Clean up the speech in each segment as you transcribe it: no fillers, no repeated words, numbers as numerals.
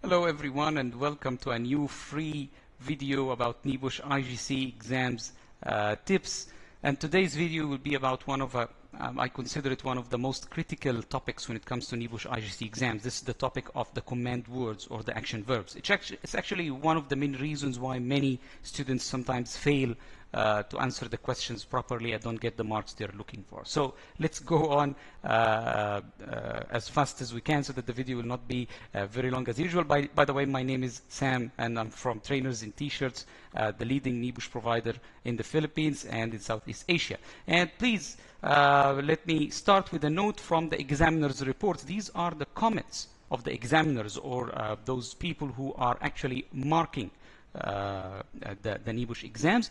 Hello everyone and welcome to a new free video about NEBOSH IGC exams tips. And today's video will be about I consider it one of the most critical topics when it comes to NEBOSH IGC exams. This is the topic of the command words or the action verbs. It's actually one of the main reasons why many students sometimes fail to answer the questions properly and don't get the marks they're looking for. So let's go on as fast as we can so that the video will not be very long as usual. By the way, my name is Sam and I'm from Trainers in T-Shirts, the leading NEBOSH provider in the Philippines and in Southeast Asia. And please let me start with a note from the examiner's report. These are the comments of the examiners or those people who are actually marking the NEBOSH exams.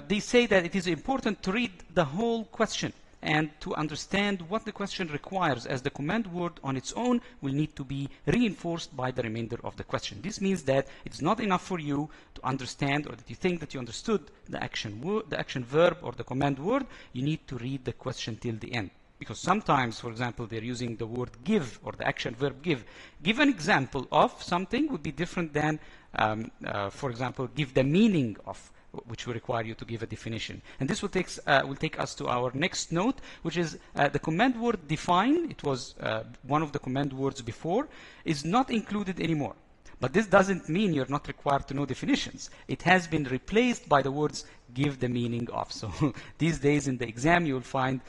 They say that it is important to read the whole question and to understand what the question requires, as the command word on its own will need to be reinforced by the remainder of the question. This means that it's not enough for you to understand, or that you think that you understood the action verb or the command word. You need to read the question till the end. Because sometimes, for example, they're using the word give or the action verb give. Give an example of something would be different than, for example, give the meaning of, which will require you to give a definition. And this will take us to our next note, which is the command word define. It was one of the command words before, is not included anymore. But this doesn't mean you're not required to know definitions. It has been replaced by the words give the meaning of. So these days in the exam, you'll find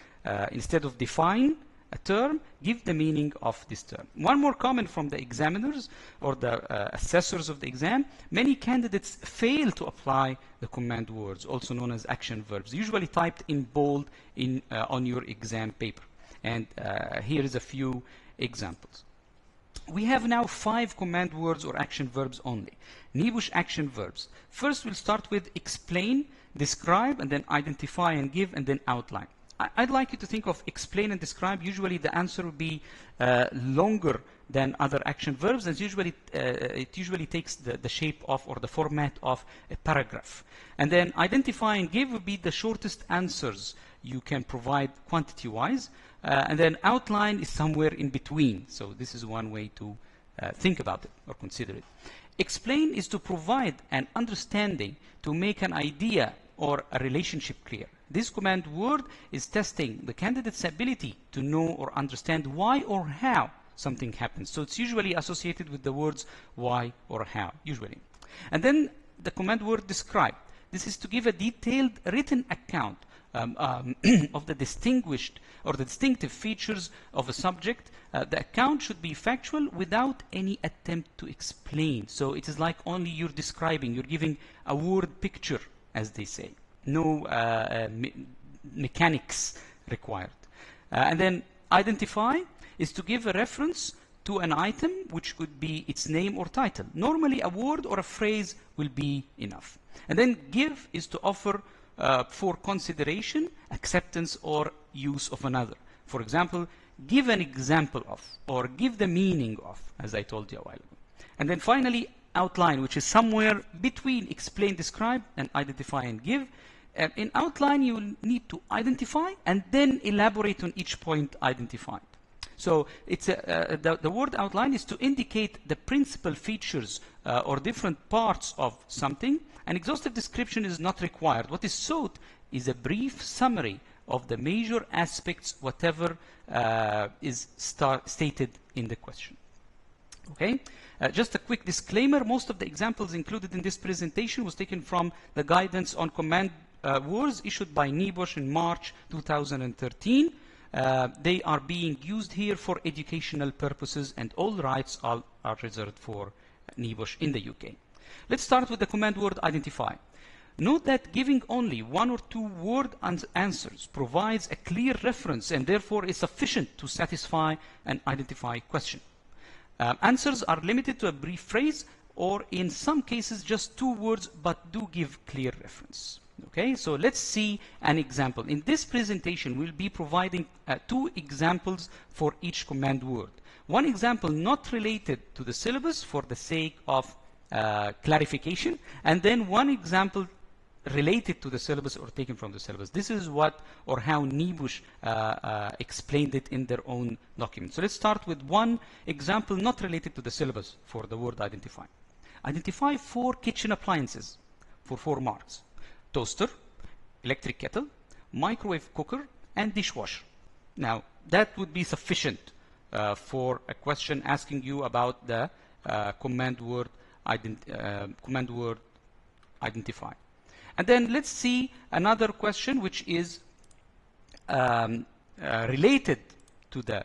instead of define a term, give the meaning of this term. One more comment from the examiners or the assessors of the exam: many candidates fail to apply the command words, also known as action verbs, usually typed in bold on your exam paper. And here is a few examples. We have now 5 command words or action verbs only. NEBOSH action verbs. First, we'll start with explain, describe, and then identify and give, and then outline. I'd like you to think of explain and describe. Usually the answer will be longer than other action verbs, and it usually takes the shape of or the format of a paragraph. And then identify and give will be the shortest answers you can provide quantity-wise. And then outline is somewhere in between. So this is one way to think about it or consider it. Explain is to provide an understanding, to make an idea or a relationship clear. This command word is testing the candidate's ability to know or understand why or how something happens. So it's usually associated with the words why or how, usually. And then the command word describe. This is to give a detailed written account of the distinguished or the distinctive features of a subject. The account should be factual without any attempt to explain. So it is like only you're describing, you're giving a word picture, as they say. No mechanics required. And then identify is to give a reference to an item, which could be its name or title. Normally a word or a phrase will be enough. And then give is to offer for consideration, acceptance, or use of another. For example, give an example of, or give the meaning of, as I told you a while ago. And then finally, outline, which is somewhere between explain, describe, and identify and give. In outline, you will need to identify and then elaborate on each point identified. So it's the word outline is to indicate the principal features or different parts of something. An exhaustive description is not required. What is sought is a brief summary of the major aspects, whatever is stated in the question. Okay, just a quick disclaimer: most of the examples included in this presentation was taken from the guidance on command words issued by NEBOSH in March 2013. They are being used here for educational purposes, and all rights are reserved for NEBOSH in the UK. Let's start with the command word identify. Note that giving only 1 or 2 word answers provides a clear reference and therefore is sufficient to satisfy an identify question. Answers are limited to a brief phrase, or in some cases just 2 words, but do give clear reference. Okay, so let's see an example. In this presentation, we'll be providing 2 examples for each command word. One example not related to the syllabus for the sake of clarification, and then one example related to the syllabus or taken from the syllabus. This is what or how NEBOSH explained it in their own document. So let's start with one example not related to the syllabus for the word identify. Identify 4 kitchen appliances for 4 marks. Toaster, electric kettle, microwave cooker, and dishwasher. Now, that would be sufficient for a question asking you about the command word identify. And then let's see another question which is related to the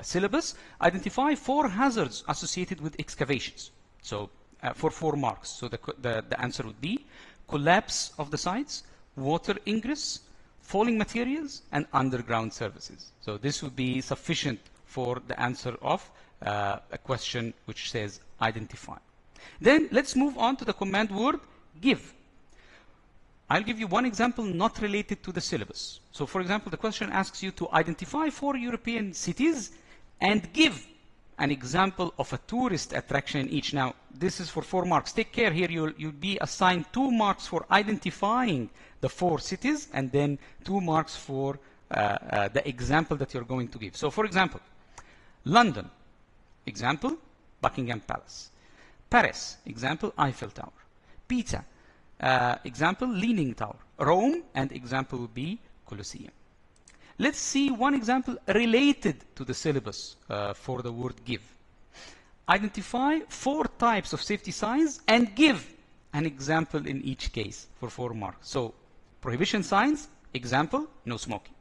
syllabus. Identify 4 hazards associated with excavations. So for 4 marks. So the answer would be collapse of the sites, water ingress, falling materials, and underground services. So this would be sufficient for the answer of a question which says identify. Then let's move on to the command word give. I'll give you one example not related to the syllabus. So for example, the question asks you to identify 4 European cities and give an example of a tourist attraction in each. Now, this is for 4 marks. Take care here, you'll be assigned 2 marks for identifying the 4 cities and then 2 marks for the example that you're going to give. So for example, London, example, Buckingham Palace. Paris, example, Eiffel Tower. Pisa, example, Leaning Tower. Rome, and example would be Colosseum. Let's see one example related to the syllabus for the word give. Identify 4 types of safety signs and give an example in each case for 4 marks. So, prohibition signs, example, no smoking.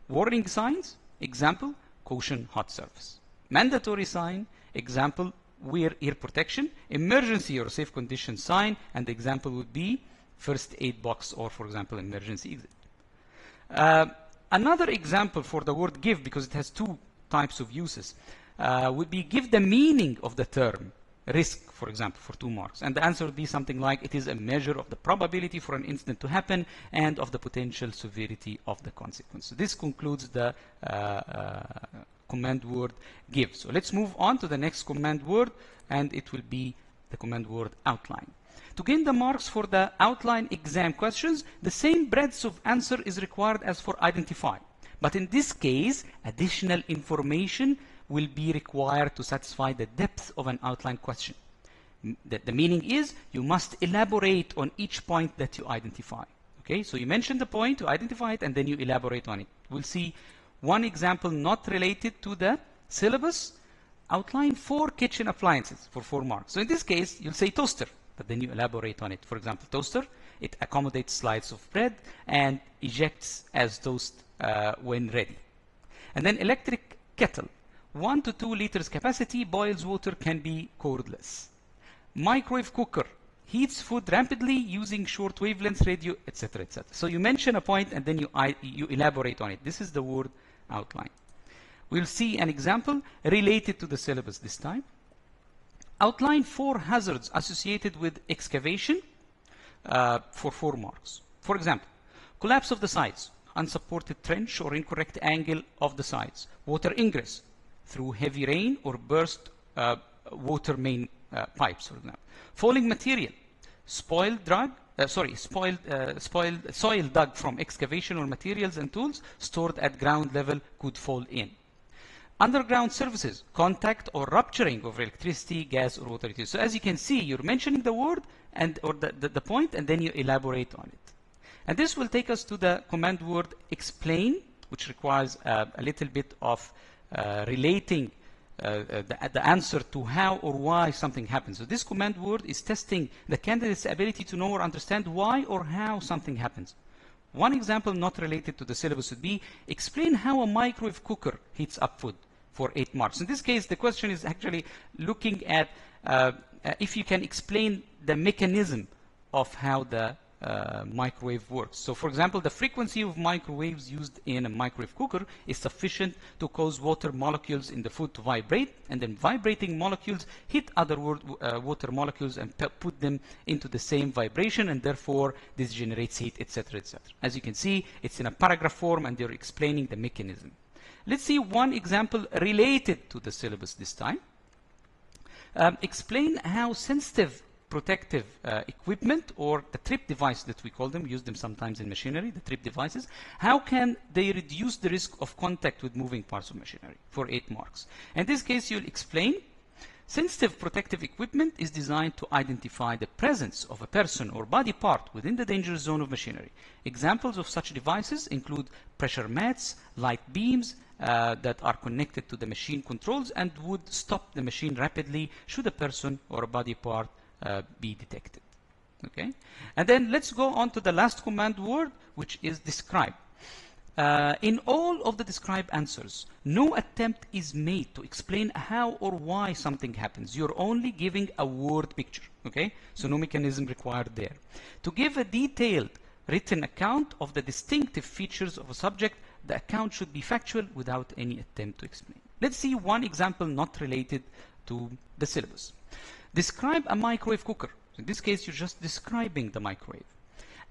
Warning signs, example, caution, hot surface. Mandatory sign, example, wear ear protection. Emergency or safe condition sign, and the example would be first aid box or, for example, emergency exit. Another example for the word give, because it has 2 types of uses, would be give the meaning of the term risk, for example, for 2 marks. And the answer would be something like it is a measure of the probability for an incident to happen and of the potential severity of the consequence. So this concludes the command word give. So let's move on to the next command word, and it will be the command word outline. To gain the marks for the outline exam questions, the same breadth of answer is required as for identify. But in this case, additional information will be required to satisfy the depth of an outline question. The meaning is you must elaborate on each point that you identify. Okay, so you mention the point, you identify it, and then you elaborate on it. We'll see one example not related to the syllabus. Outline 4 kitchen appliances for 4 marks. So in this case, you'll say toaster, but then you elaborate on it. For example, toaster, it accommodates slices of bread and ejects as toast when ready. And then electric kettle, 1 to 2 liters capacity, boils water, can be cordless. Microwave cooker, heats food rapidly using short wavelength radio, etc., etc. So you mention a point and then you elaborate on it. This is the word outline. We'll see an example related to the syllabus this time. Outline 4 hazards associated with excavation for 4 marks. For example, collapse of the sides, unsupported trench or incorrect angle of the sides, water ingress through heavy rain or burst water main pipes, for example. Falling material, soil dug from excavation or materials and tools stored at ground level could fall in. Underground services, contact or rupturing of electricity, gas, or water utilities. So as you can see, you're mentioning the word or the point, and then you elaborate on it. And this will take us to the command word explain, which requires a little bit of relating the answer to how or why something happens. So this command word is testing the candidate's ability to know or understand why or how something happens. One example not related to the syllabus would be explain how a microwave cooker heats up food for 8 marks. In this case, the question is actually looking at if you can explain the mechanism of how the microwave works. So for example, the frequency of microwaves used in a microwave cooker is sufficient to cause water molecules in the food to vibrate, and then vibrating molecules hit other water molecules and put them into the same vibration, and therefore this generates heat, etc., etc. As you can see, it's in a paragraph form and they're explaining the mechanism. Let's see one example related to the syllabus this time. Explain how sensitive protective equipment, or the trip device that we call them, use them sometimes in machinery, the trip devices, how can they reduce the risk of contact with moving parts of machinery, for 8 marks. In this case, you'll explain. Sensitive protective equipment is designed to identify the presence of a person or body part within the dangerous zone of machinery. Examples of such devices include pressure mats, light beams that are connected to the machine controls and would stop the machine rapidly should a person or a body part be detected. Okay, and then let's go on to the last command word, which is describe. In all of the describe answers, no attempt is made to explain how or why something happens. You're only giving a word picture, okay? So no mechanism required there. To give a detailed written account of the distinctive features of a subject, the account should be factual without any attempt to explain. Let's see one example not related to the syllabus. Describe a microwave cooker. In this case, you're just describing the microwave.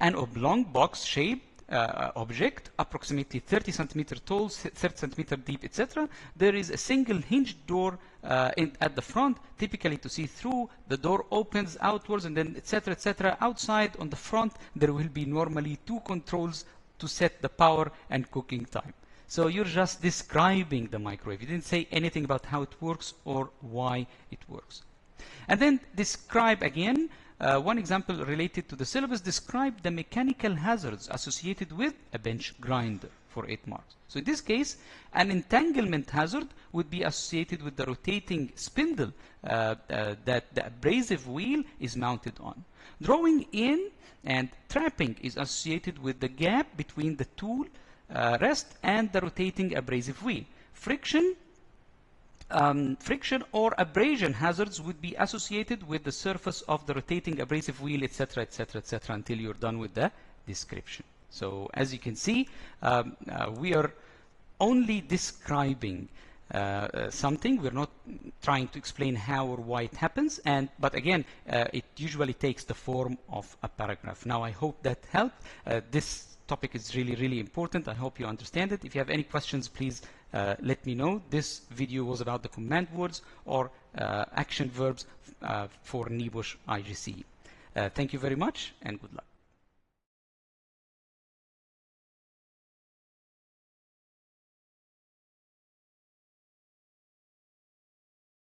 An oblong box shaped object, approximately 30 centimeter tall, 30 centimeter deep, etc. There is a single hinged door at the front, typically to see through. The door opens outwards, and then etc. etc. Outside on the front, there will be normally 2 controls to set the power and cooking time. So you're just describing the microwave. You didn't say anything about how it works or why it works. And then describe again. One example related to the syllabus, describe the mechanical hazards associated with a bench grinder, for 8 marks. So in this case, an entanglement hazard would be associated with the rotating spindle that the abrasive wheel is mounted on. Drawing in and trapping is associated with the gap between the tool rest and the rotating abrasive wheel. Friction or abrasion hazards would be associated with the surface of the rotating abrasive wheel, etc., etc., etc., until you're done with the description. So as you can see, we are only describing something. We're not trying to explain how or why it happens, but again, it usually takes the form of a paragraph. Now, I hope that helped. This topic is really, really important. I hope you understand it. If you have any questions, please let me know. This video was about the command words or action verbs for NEBOSH IGC. Thank you very much, and good luck.